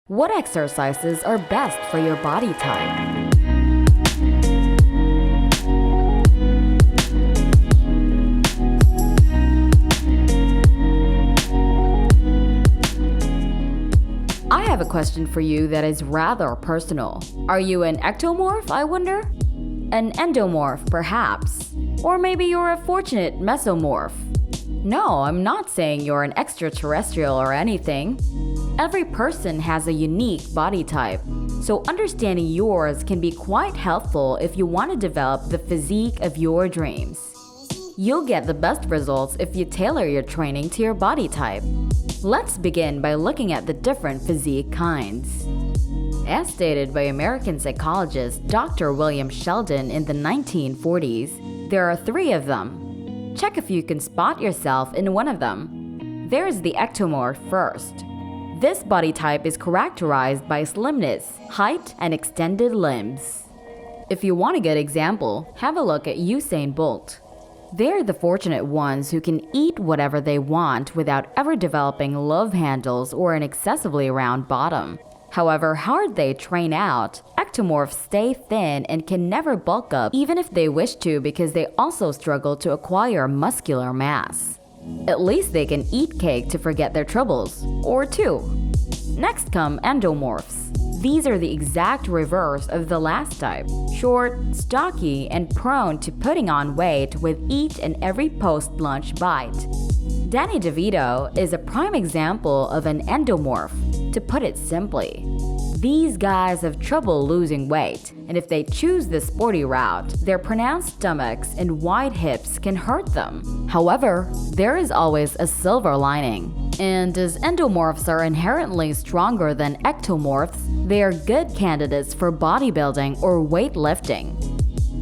What exercises are best for your body type? I have a question for you that is rather personal. Are you an ectomorph, I wonder? An endomorph, perhaps? Or maybe you're a fortunate mesomorph? No, I'm not saying you're an extraterrestrial or anything. Every person has a unique body type, so understanding yours can be quite helpful if you want to develop the physique of your dreams. You'll get the best results if you tailor your training to your body type. Let's begin by looking at the different physique kinds. As stated by American psychologist Dr. William Sheldon in the 1940s, there are 3 of them. Check if you can spot yourself in one of them. There's the ectomorph first. This body type is characterized by slimness, height, and extended limbs. If you want a good example, have a look at Usain Bolt. They're the fortunate ones who can eat whatever they want without ever developing love handles or an excessively round bottom. However hard they train out, ectomorphs stay thin and can never bulk up even if they wish to because they also struggle to acquire muscular mass. At least they can eat cake to forget their troubles, or 2. Next come endomorphs. These are the exact reverse of the last type, short, stocky, and prone to putting on weight with each and every post-lunch bite. Danny DeVito is a prime example of an endomorph, to put it simply. These guys have trouble losing weight, and if they choose the sporty route, their pronounced stomachs and wide hips can hurt them. However, there is always a silver lining. And as endomorphs are inherently stronger than ectomorphs, they are good candidates for bodybuilding or weightlifting.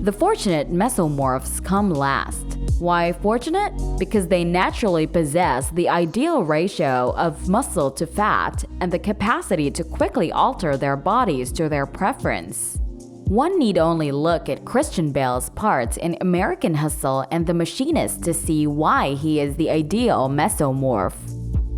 The fortunate mesomorphs come last. Why fortunate? Because they naturally possess the ideal ratio of muscle to fat and the capacity to quickly alter their bodies to their preference. One need only look at Christian Bale's parts in American Hustle and The Machinist to see why he is the ideal mesomorph.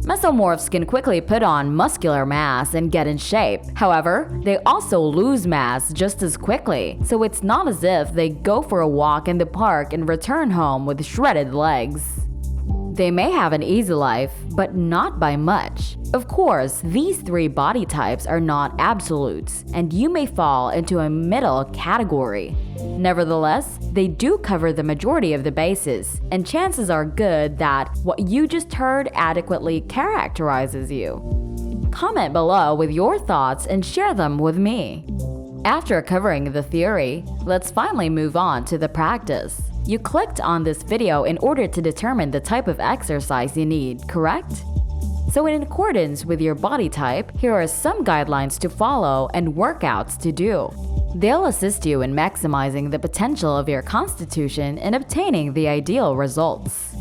Mesomorphs can quickly put on muscular mass and get in shape. However, they also lose mass just as quickly, so it's not as if they go for a walk in the park and return home with shredded legs. They may have an easy life, but not by much. Of course, these 3 body types are not absolutes, and you may fall into a middle category. Nevertheless, they do cover the majority of the bases, and chances are good that what you just heard adequately characterizes you. Comment below with your thoughts and share them with me. After covering the theory, let's finally move on to the practice. You clicked on this video in order to determine the type of exercise you need, correct? So in accordance with your body type, here are some guidelines to follow and workouts to do. They'll assist you in maximizing the potential of your constitution and obtaining the ideal results.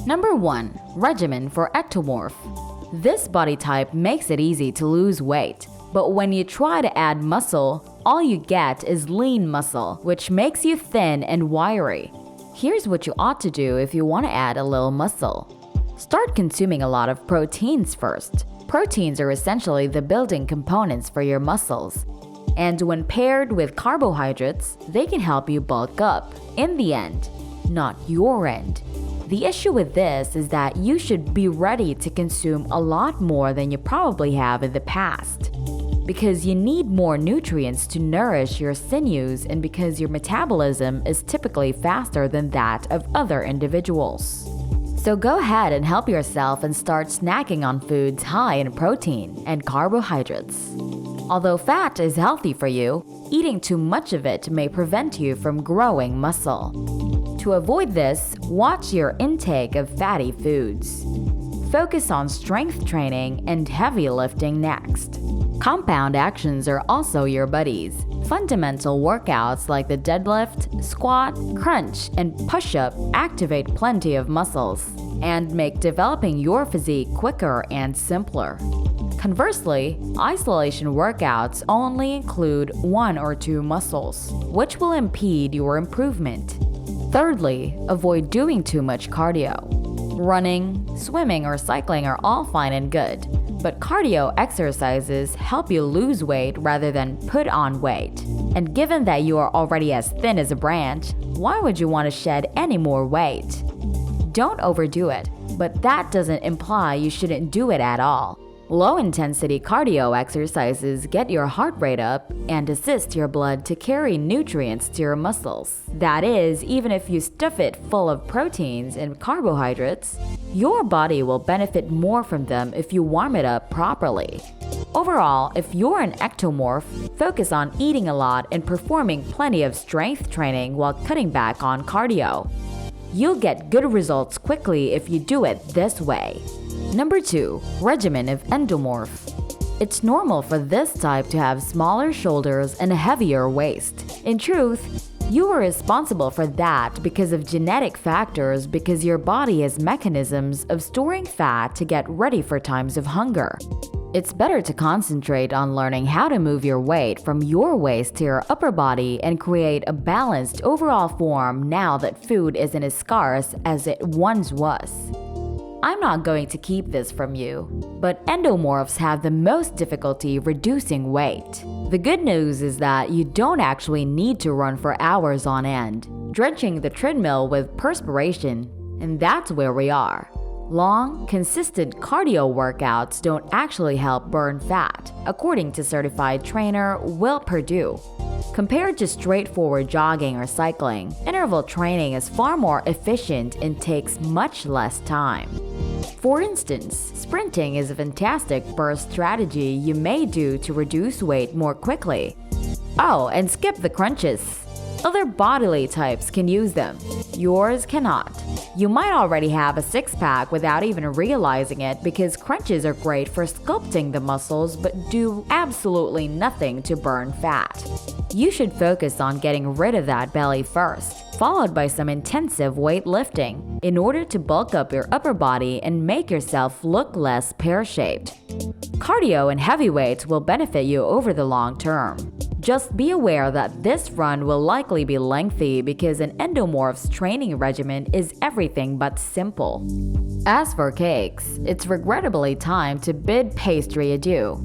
Number 1. Regimen for ectomorph. This body type makes it easy to lose weight, but when you try to add muscle, all you get is lean muscle, which makes you thin and wiry. Here's what you ought to do if you want to add a little muscle. Start consuming a lot of proteins first. Proteins are essentially the building components for your muscles. And when paired with carbohydrates, they can help you bulk up, in the end, not your end. The issue with this is that you should be ready to consume a lot more than you probably have in the past. Because you need more nutrients to nourish your sinews and because your metabolism is typically faster than that of other individuals. So go ahead and help yourself and start snacking on foods high in protein and carbohydrates. Although fat is healthy for you, eating too much of it may prevent you from growing muscle. To avoid this, watch your intake of fatty foods. Focus on strength training and heavy lifting next. Compound actions are also your buddies. Fundamental workouts like the deadlift, squat, crunch, and push-up activate plenty of muscles and make developing your physique quicker and simpler. Conversely, isolation workouts only include 1 or 2 muscles, which will impede your improvement. Thirdly, avoid doing too much cardio. Running, swimming, or cycling are all fine and good, But cardio exercises help you lose weight rather than put on weight. And given that you are already as thin as a branch, why would you want to shed any more weight? Don't overdo it, but that doesn't imply you shouldn't do it at all. Low-intensity cardio exercises get your heart rate up and assist your blood to carry nutrients to your muscles. That is, even if you stuff it full of proteins and carbohydrates, your body will benefit more from them if you warm it up properly. Overall, if you're an ectomorph, focus on eating a lot and performing plenty of strength training while cutting back on cardio. You'll get good results quickly if you do it this way. Number 2. Regimen of endomorph. It's normal for this type to have smaller shoulders and a heavier waist. In truth, you are responsible for that because of genetic factors because your body has mechanisms of storing fat to get ready for times of hunger. It's better to concentrate on learning how to move your weight from your waist to your upper body and create a balanced overall form now that food isn't as scarce as it once was. I'm not going to keep this from you, but endomorphs have the most difficulty reducing weight. The good news is that you don't actually need to run for hours on end, drenching the treadmill with perspiration, and that's where we are. Long, consistent cardio workouts don't actually help burn fat, according to certified trainer Will Perdue. Compared to straightforward jogging or cycling, interval training is far more efficient and takes much less time. For instance, sprinting is a fantastic burst strategy you may do to reduce weight more quickly. Oh, and skip the crunches. Other bodily types can use them. Yours cannot. You might already have a six-pack without even realizing it because crunches are great for sculpting the muscles but do absolutely nothing to burn fat. You should focus on getting rid of that belly first, followed by some intensive weightlifting in order to bulk up your upper body and make yourself look less pear-shaped. Cardio and heavy weights will benefit you over the long term. Just be aware that this run will likely be lengthy because an endomorph's training regimen is everything but simple. As for cakes, it's regrettably time to bid pastry adieu.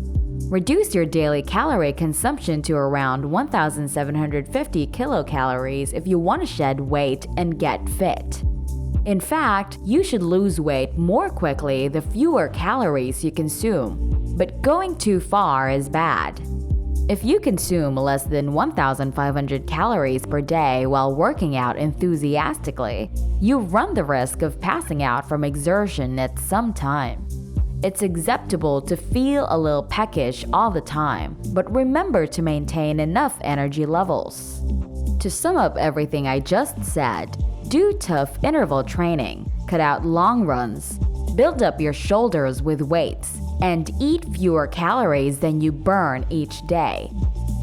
Reduce your daily calorie consumption to around 1,750 kilocalories if you want to shed weight and get fit. In fact, you should lose weight more quickly the fewer calories you consume, but going too far is bad. If you consume less than 1,500 calories per day while working out enthusiastically, you run the risk of passing out from exertion at some time. It's acceptable to feel a little peckish all the time, but remember to maintain enough energy levels. To sum up everything I just said, do tough interval training, cut out long runs, build up your shoulders with weights, and eat fewer calories than you burn each day.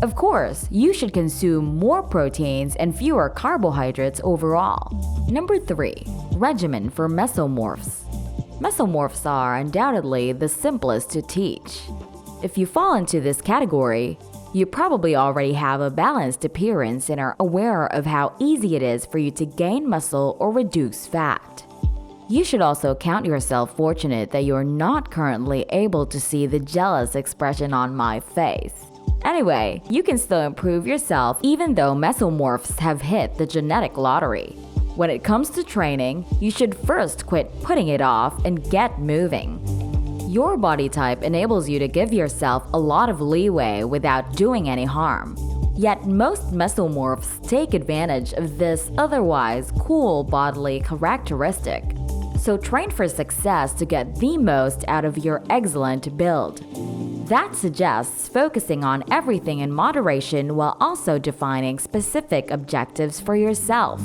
Of course, you should consume more proteins and fewer carbohydrates overall. Number 3. Regimen for mesomorphs. Mesomorphs are undoubtedly the simplest to teach. If you fall into this category, you probably already have a balanced appearance and are aware of how easy it is for you to gain muscle or reduce fat. You should also count yourself fortunate that you're not currently able to see the jealous expression on my face. Anyway, you can still improve yourself even though mesomorphs have hit the genetic lottery. When it comes to training, you should first quit putting it off and get moving. Your body type enables you to give yourself a lot of leeway without doing any harm. Yet most mesomorphs take advantage of this otherwise cool bodily characteristic. So train for success to get the most out of your excellent build. That suggests focusing on everything in moderation while also defining specific objectives for yourself.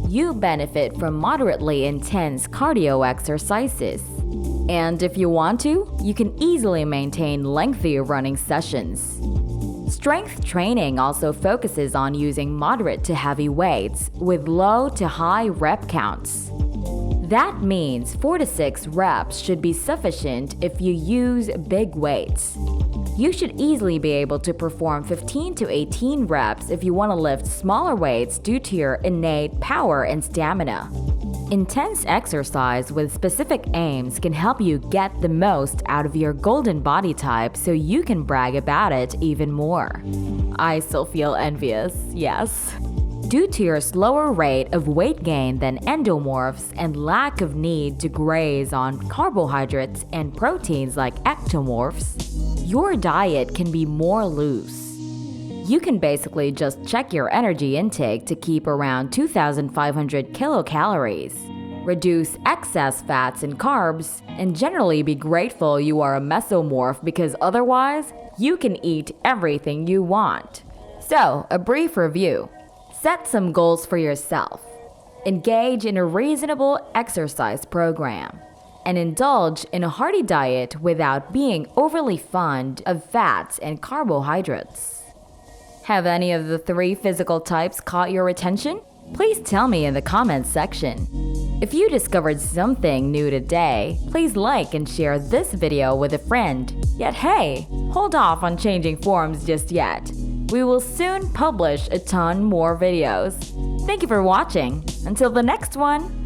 You benefit from moderately intense cardio exercises. And if you want to, you can easily maintain lengthy running sessions. Strength training also focuses on using moderate to heavy weights with low to high rep counts. That means 4 to 6 reps should be sufficient if you use big weights. You should easily be able to perform 15 to 18 reps if you want to lift smaller weights due to your innate power and stamina. Intense exercise with specific aims can help you get the most out of your golden body type so you can brag about it even more. I still feel envious, yes. Due to your slower rate of weight gain than endomorphs and lack of need to graze on carbohydrates and proteins like ectomorphs, your diet can be more loose. You can basically just check your energy intake to keep around 2,500 kilocalories, reduce excess fats and carbs, and generally be grateful you are a mesomorph because otherwise, you can eat everything you want. So, a brief review. Set some goals for yourself. Engage in a reasonable exercise program. And indulge in a hearty diet without being overly fond of fats and carbohydrates. Have any of the 3 physical types caught your attention? Please tell me in the comments section. If you discovered something new today, please like and share this video with a friend. Yet hey, hold off on changing forms just yet. We will soon publish a ton more videos. Thank you for watching. Until the next one.